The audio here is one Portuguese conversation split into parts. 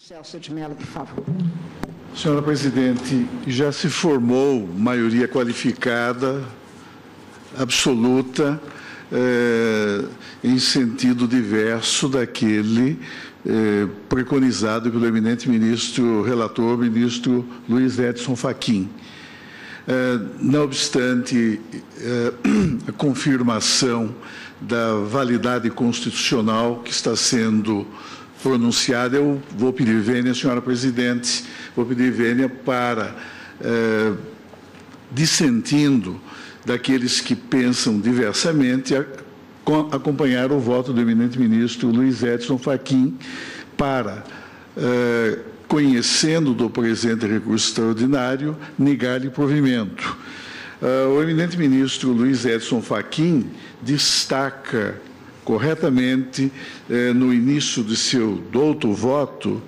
Celso de Mello, por favor. Senhora Presidente, já se formou maioria qualificada, absoluta, em sentido diverso daquele preconizado pelo eminente ministro relator, ministro Luiz Edson Fachin. Não obstante a confirmação da validade constitucional que está sendo pronunciada, eu vou pedir vênia, senhora Presidente, vou pedir vênia para, dissentindo daqueles que pensam diversamente, acompanhar o voto do eminente ministro Luiz Edson Fachin para, conhecendo do presente recurso extraordinário, negar-lhe provimento. O eminente ministro Luiz Edson Fachin destaca corretamente, no início de seu douto voto,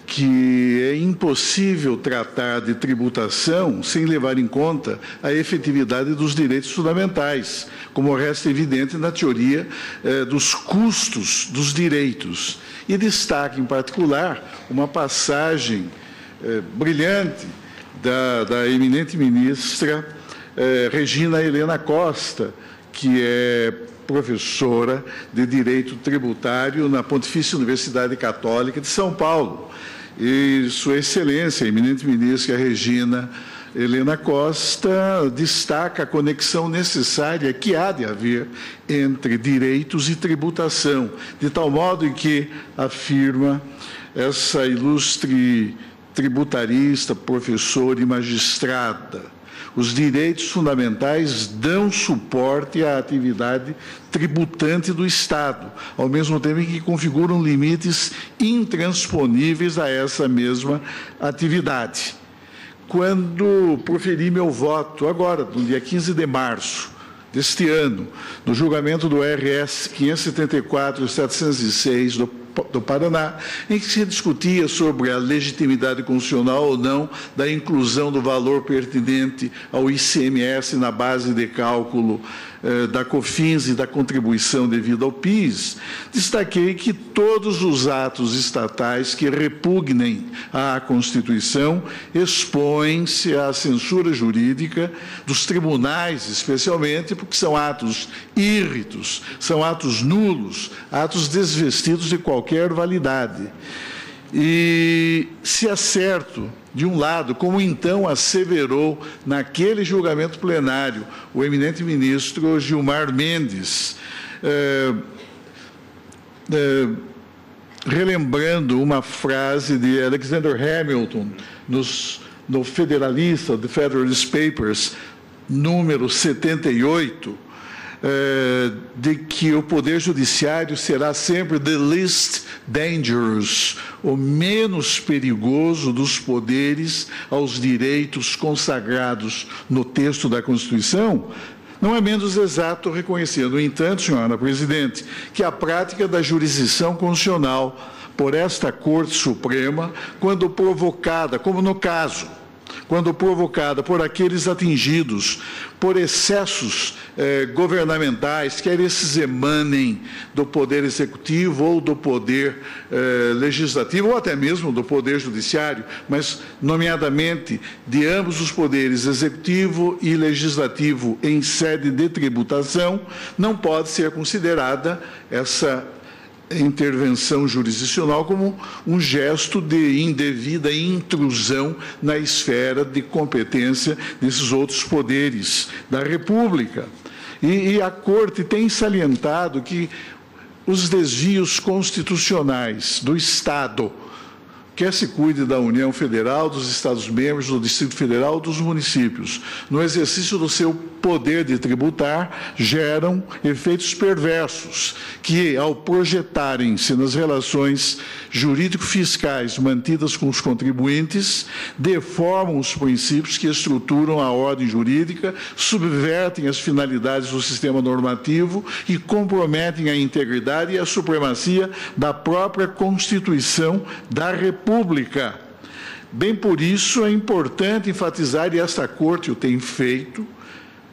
que é impossível tratar de tributação sem levar em conta a efetividade dos direitos fundamentais, como resta evidente na teoria dos custos dos direitos. E destaca, em particular, uma passagem brilhante da eminente ministra Regina Helena Costa, que é professora de Direito Tributário na Pontifícia Universidade Católica de São Paulo. E Sua Excelência, a eminente ministra Regina Helena Costa, destaca a conexão necessária que há de haver entre direitos e tributação, de tal modo que, afirma essa ilustre tributarista, professora e magistrada, os direitos fundamentais dão suporte à atividade tributante do Estado, ao mesmo tempo em que configuram limites intransponíveis a essa mesma atividade. Quando proferi meu voto, agora, no dia 15 de março deste ano, no julgamento do RS 574-706 do Paraná, em que se discutia sobre a legitimidade constitucional ou não da inclusão do valor pertinente ao ICMS na base de cálculo da COFINS e da contribuição devida ao PIS, destaquei que todos os atos estatais que repugnem à Constituição expõem-se à censura jurídica dos tribunais, especialmente porque são atos írritos, são atos nulos, atos desvestidos de qualquer validade. E se é certo, de um lado, como então asseverou naquele julgamento plenário o eminente ministro Gilmar Mendes, relembrando uma frase de Alexander Hamilton no Federalista, The Federalist Papers, número 78, de que o Poder Judiciário será sempre the least dangerous, o menos perigoso dos poderes aos direitos consagrados no texto da Constituição, não é menos exato reconhecer, no entanto, senhora Presidente, que a prática da jurisdição constitucional por esta Corte Suprema, quando provocada, como no caso, quando provocada por aqueles atingidos por excessos governamentais, quer esses emanem do Poder Executivo ou do Poder Legislativo, ou até mesmo do Poder Judiciário, mas, nomeadamente, de ambos os poderes, Executivo e Legislativo, em sede de tributação, não pode ser considerada essa intervenção jurisdicional como um gesto de indevida intrusão na esfera de competência desses outros poderes da República. E a Corte tem salientado que os desvios constitucionais do Estado, quer se cuide da União Federal, dos Estados-membros, do Distrito Federal, dos municípios, no exercício do seu poder de tributar, geram efeitos perversos, que, ao projetarem-se nas relações jurídico-fiscais mantidas com os contribuintes, deformam os princípios que estruturam a ordem jurídica, subvertem as finalidades do sistema normativo e comprometem a integridade e a supremacia da própria Constituição da República. Bem por isso, é importante enfatizar, e esta Corte o tem feito,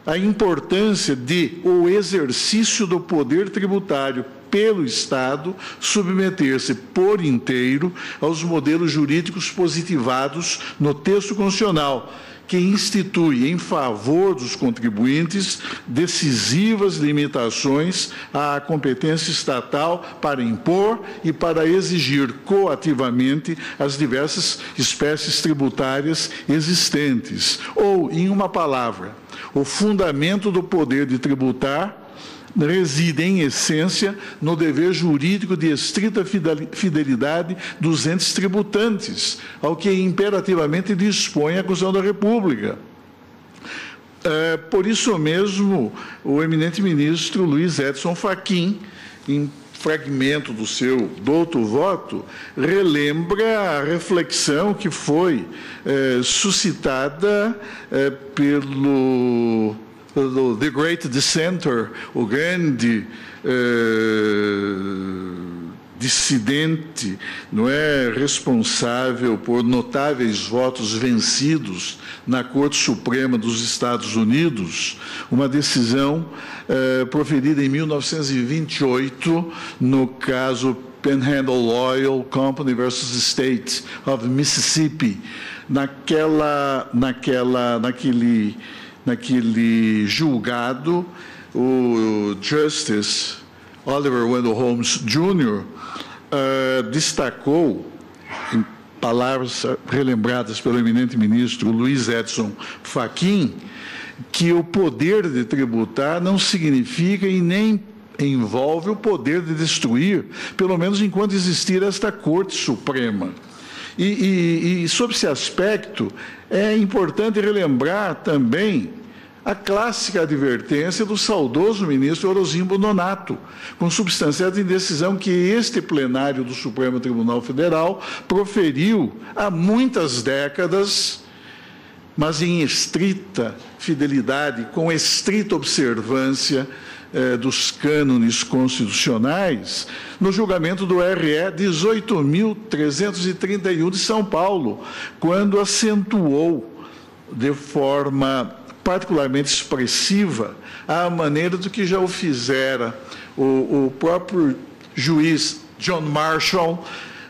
a importância de o exercício do poder tributário pelo Estado submeter-se por inteiro aos modelos jurídicos positivados no texto constitucional, que institui em favor dos contribuintes decisivas limitações à competência estatal para impor e para exigir coativamente as diversas espécies tributárias existentes. Ou, em uma palavra, o fundamento do poder de tributar reside, em essência, no dever jurídico de estrita fidelidade dos entes tributantes, ao que imperativamente dispõe a Constituição da República. Por isso mesmo, o eminente ministro Luiz Edson Fachin, em fragmento do seu douto voto, relembra a reflexão que foi suscitada pelo The Great Dissenter, o grande dissidente, não é, responsável por notáveis votos vencidos na Corte Suprema dos Estados Unidos, uma decisão proferida em 1928, no caso Panhandle Oil Company versus State of Mississippi. Naquele julgado, o Justice Oliver Wendell Holmes Jr. Destacou, em palavras relembradas pelo eminente ministro Luiz Edson Fachin, que o poder de tributar não significa e nem envolve o poder de destruir, pelo menos enquanto existir esta Corte Suprema. E sob esse aspecto, é importante relembrar também a clássica advertência do saudoso ministro Orozimbo Nonato, consubstanciada em decisão que este plenário do Supremo Tribunal Federal proferiu há muitas décadas, mas em estrita fidelidade, com estrita observância dos cânones constitucionais, no julgamento do RE 18.331 de São Paulo, quando acentuou de forma particularmente expressiva a maneira do que já o fizera o próprio juiz John Marshall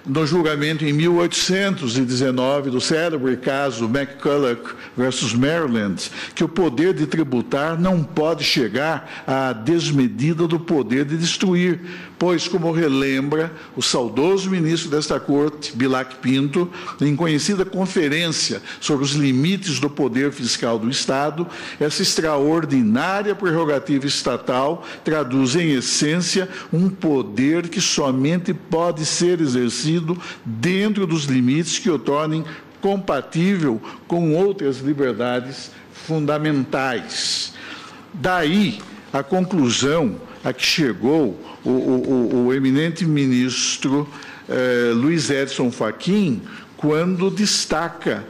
no julgamento em 1819 do célebre caso McCulloch versus Maryland, que o poder de tributar não pode chegar à desmedida do poder de destruir, pois, como relembra o saudoso ministro desta corte, Bilac Pinto, em conhecida conferência sobre os limites do poder fiscal do Estado, essa extraordinária prerrogativa estatal traduz, em essência, um poder que somente pode ser exercido dentro dos limites que o tornem compatível com outras liberdades fundamentais. Daí a conclusão a que chegou o eminente ministro Luiz Edson Fachin, quando destaca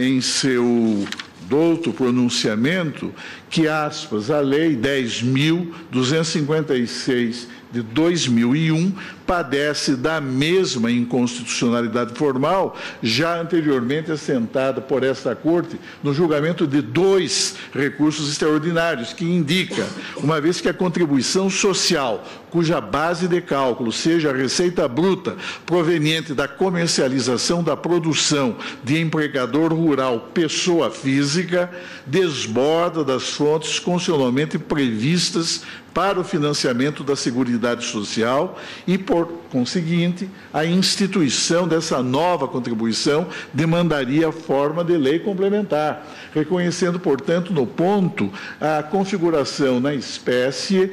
em seu douto pronunciamento que, aspas, a Lei 10.256 de 2001 padece da mesma inconstitucionalidade formal já anteriormente assentada por esta Corte no julgamento de 2 recursos extraordinários, que indica, uma vez que a contribuição social, cuja base de cálculo seja a receita bruta proveniente da comercialização da produção de empregador rural pessoa física, desborda das fontes constitucionalmente previstas para o financiamento da Seguridade Social e, por conseguinte, a instituição dessa nova contribuição demandaria a forma de lei complementar, reconhecendo, portanto, no ponto, a configuração na espécie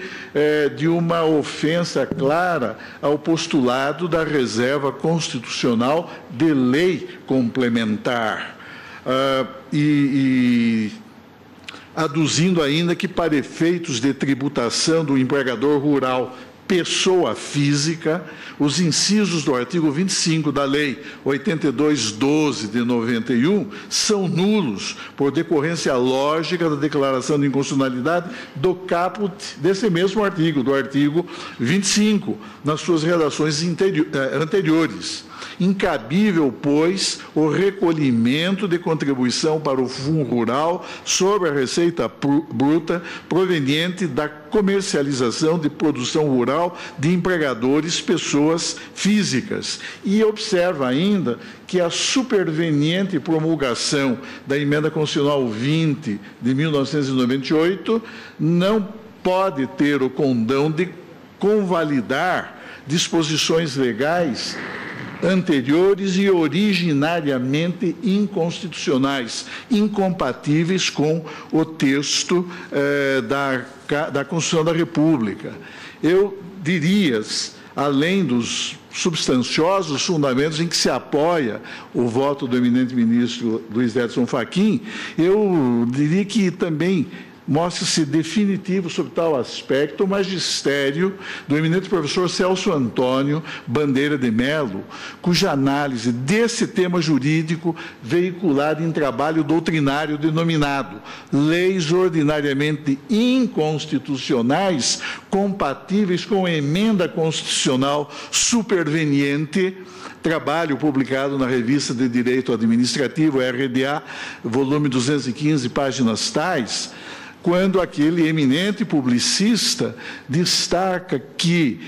de uma ofensa clara ao postulado da reserva constitucional de lei complementar. Aduzindo ainda que, para efeitos de tributação do empregador rural pessoa física, os incisos do artigo 25 da Lei 82.12 de 91 são nulos, por decorrência lógica da declaração de inconstitucionalidade do caput desse mesmo artigo, do artigo 25, nas suas redações anteriores. Incabível, pois, o recolhimento de contribuição para o Fundo Rural sobre a receita bruta proveniente da comercialização de produção rural de empregadores, pessoas físicas. E observa ainda que a superveniente promulgação da Emenda Constitucional 20 de 1998 não pode ter o condão de convalidar disposições legais anteriores e originariamente inconstitucionais, incompatíveis com o texto da Constituição da República. Eu diria, além dos substanciosos fundamentos em que se apoia o voto do eminente ministro Luiz Edson Fachin, eu diria que também mostra-se definitivo sobre tal aspecto o magistério do eminente professor Celso Antônio Bandeira de Mello, cuja análise desse tema jurídico veiculada em trabalho doutrinário denominado Leis Ordinariamente Inconstitucionais compatíveis com emenda constitucional superveniente, trabalho publicado na Revista de Direito Administrativo, RDA, volume 215, páginas tais, quando aquele eminente publicista destaca que,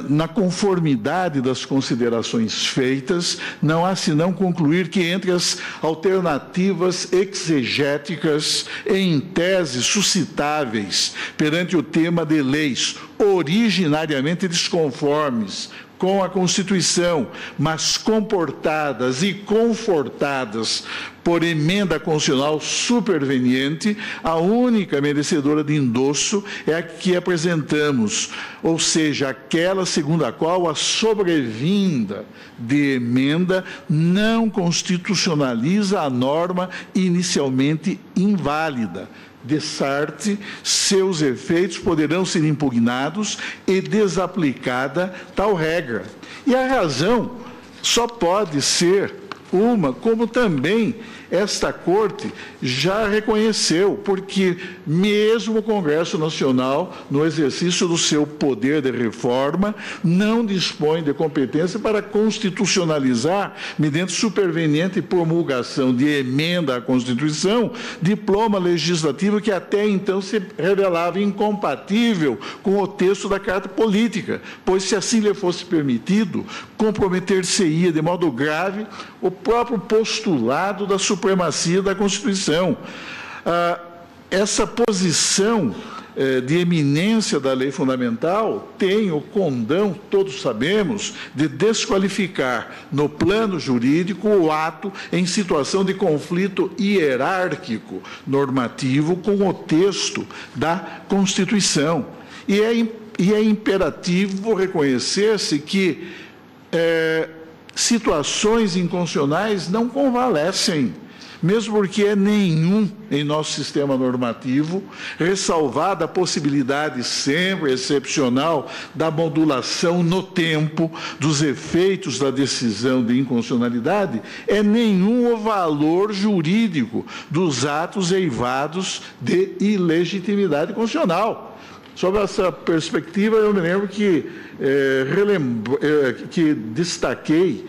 na conformidade das considerações feitas, não há senão concluir que entre as alternativas exegéticas em tese suscitáveis perante o tema de leis originariamente desconformes com a Constituição, mas comportadas e confortadas por emenda constitucional superveniente, a única merecedora de endosso é a que apresentamos, ou seja, aquela segundo a qual a sobrevinda de emenda não constitucionaliza a norma inicialmente inválida. De Sarte, seus efeitos poderão ser impugnados e desaplicada tal regra. E a razão só pode ser uma, como também esta Corte já reconheceu, porque mesmo o Congresso Nacional, no exercício do seu poder de reforma, não dispõe de competência para constitucionalizar, mediante superveniente promulgação de emenda à Constituição, diploma legislativo que até então se revelava incompatível com o texto da Carta Política, pois se assim lhe fosse permitido, comprometer-se-ia de modo grave o próprio postulado da supremacia da Constituição. Essa posição de eminência da lei fundamental tem o condão, todos sabemos, de desqualificar no plano jurídico o ato em situação de conflito hierárquico normativo com o texto da Constituição. E é imperativo reconhecer-se que situações inconstitucionais não convalescem, mesmo porque é nenhum em nosso sistema normativo, ressalvada a possibilidade sempre excepcional da modulação no tempo dos efeitos da decisão de inconstitucionalidade, é nenhum o valor jurídico dos atos eivados de ilegitimidade constitucional. Sob essa perspectiva, eu me lembro que destaquei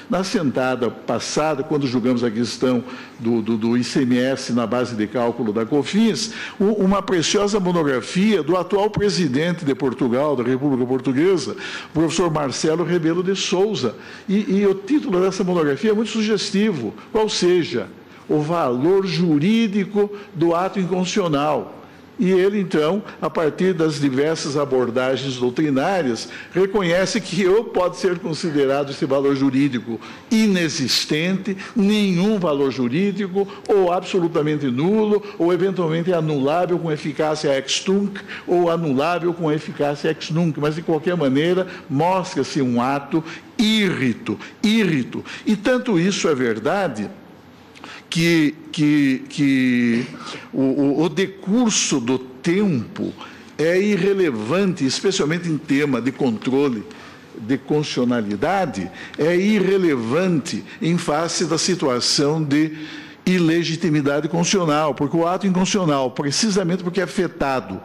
na sentada passada, quando julgamos a questão do ICMS na base de cálculo da COFINS, uma preciosa monografia do atual presidente de Portugal, da República Portuguesa, o professor Marcelo Rebelo de Sousa. E o título dessa monografia é muito sugestivo, qual seja o valor jurídico do ato inconstitucional. E ele, então, a partir das diversas abordagens doutrinárias, reconhece que ou pode ser considerado esse valor jurídico inexistente, nenhum valor jurídico, ou absolutamente nulo, ou eventualmente anulável com eficácia ex tunc, ou anulável com eficácia ex nunc, mas, de qualquer maneira, mostra-se um ato írrito. E tanto isso é verdade que o decurso do tempo é irrelevante, especialmente em tema de controle de constitucionalidade, é irrelevante em face da situação de ilegitimidade constitucional, porque o ato inconstitucional, precisamente porque é afetado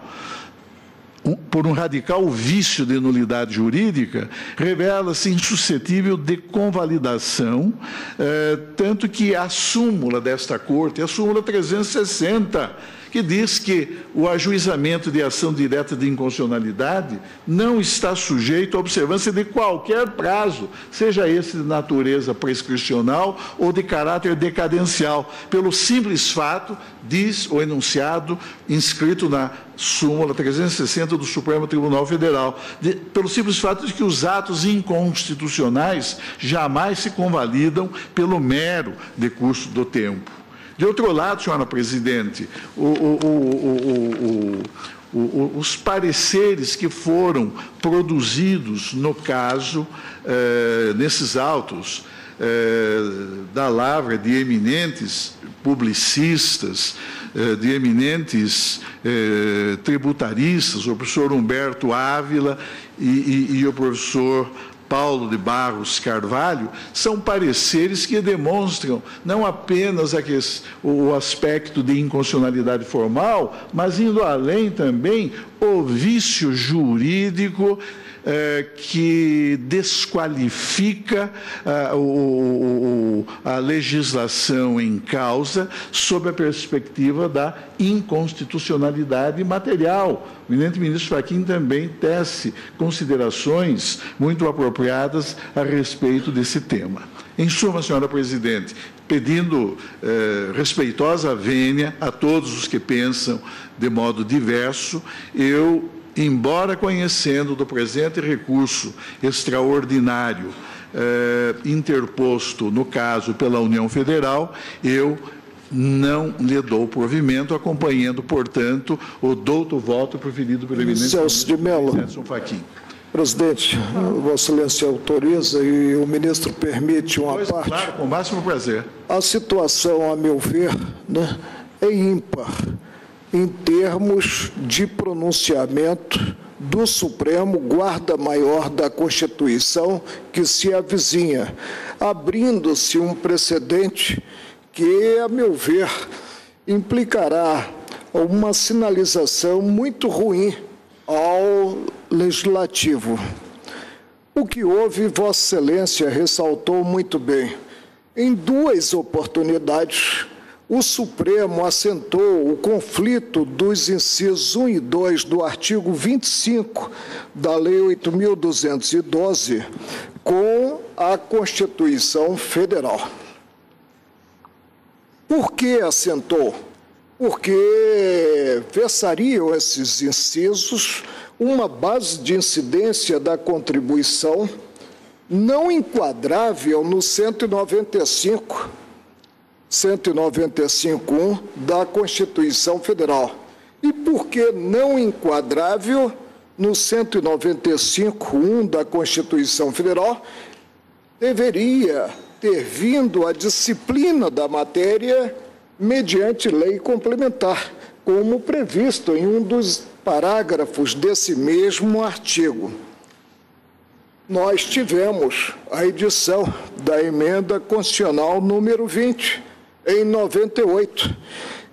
por um radical vício de nulidade jurídica, revela-se insuscetível de convalidação, tanto que a súmula desta Corte, a súmula 360, que diz que o ajuizamento de ação direta de inconstitucionalidade não está sujeito à observância de qualquer prazo, seja esse de natureza prescricional ou de caráter decadencial, pelo simples fato, diz o enunciado inscrito na súmula 360 do Supremo Tribunal Federal, pelo simples fato de que os atos inconstitucionais jamais se convalidam pelo mero decurso do tempo. De outro lado, senhora presidente, os pareceres que foram produzidos no caso, nesses autos, da lavra de eminentes publicistas, de eminentes tributaristas, o professor Humberto Ávila e o professor Paulo de Barros Carvalho, são pareceres que demonstram não apenas o aspecto de inconstitucionalidade formal, mas indo além também o vício jurídico que desqualifica a legislação em causa sob a perspectiva da inconstitucionalidade material. O eminente ministro Fachin também tece considerações muito apropriadas a respeito desse tema. Em suma, senhora presidente, pedindo respeitosa vênia a todos os que pensam de modo diverso, eu, embora conhecendo do presente recurso extraordinário interposto, no caso, pela União Federal, eu não lhe dou provimento, acompanhando, portanto, o douto voto proferido pelo eminente Celso de Mello. Edson Fachin. Presidente, Vossa Excelência autoriza e o ministro permite uma parte? Claro, com o máximo prazer. A situação, a meu ver, né, é ímpar em termos de pronunciamento do Supremo Guarda-Maior da Constituição que se avizinha, abrindo-se um precedente que, a meu ver, implicará uma sinalização muito ruim ao Legislativo. O que houve, Vossa Excelência ressaltou muito bem. Em duas oportunidades, o Supremo assentou o conflito dos incisos 1 e 2 do artigo 25 da Lei 8.212 com a Constituição Federal. Por que assentou? Porque versariam esses incisos uma base de incidência da contribuição não enquadrável no 195.1 da Constituição Federal. E por que não enquadrável no 195.1 da Constituição Federal? Deveria ter vindo a disciplina da matéria mediante lei complementar, como previsto em um dos parágrafos desse mesmo artigo. Nós tivemos a edição da emenda constitucional número 20, em 98.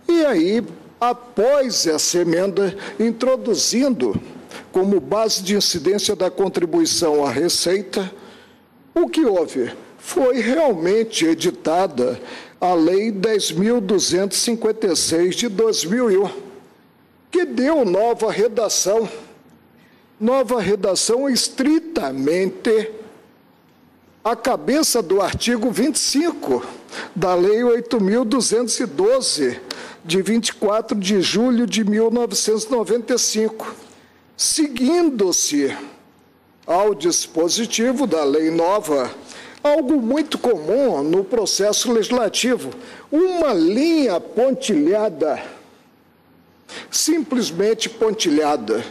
E aí, após essa emenda, introduzindo como base de incidência da contribuição à Receita, o que houve? Foi realmente editada a Lei 10.256 de 2001, que deu nova redação estritamente à cabeça do artigo 25 da Lei 8.212, de 24 de julho de 1995, seguindo-se ao dispositivo da lei nova, algo muito comum no processo legislativo, uma linha pontilhada, simplesmente pontilhada,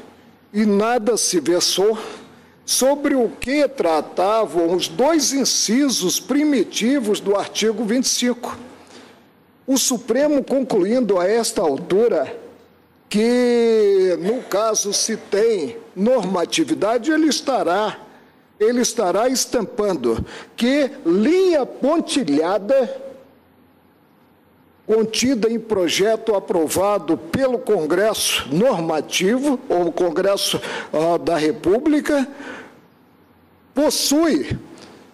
e nada se versou sobre o que tratavam os dois incisos primitivos do artigo 25. O Supremo concluindo a esta altura que, no caso, se tem normatividade, ele estará estampando que linha pontilhada contida em projeto aprovado pelo Congresso Normativo, ou Congresso da República, possui,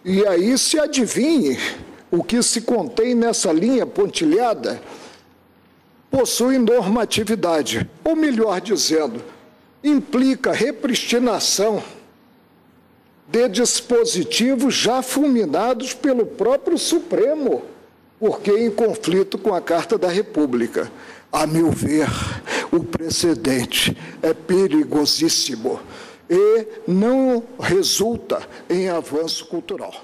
e aí se adivinhe o que se contém nessa linha pontilhada, possui normatividade, ou melhor dizendo, implica repristinação de dispositivos já fulminados pelo próprio Supremo, porque em conflito com a Carta da República. A meu ver, o precedente é perigosíssimo e não resulta em avanço cultural.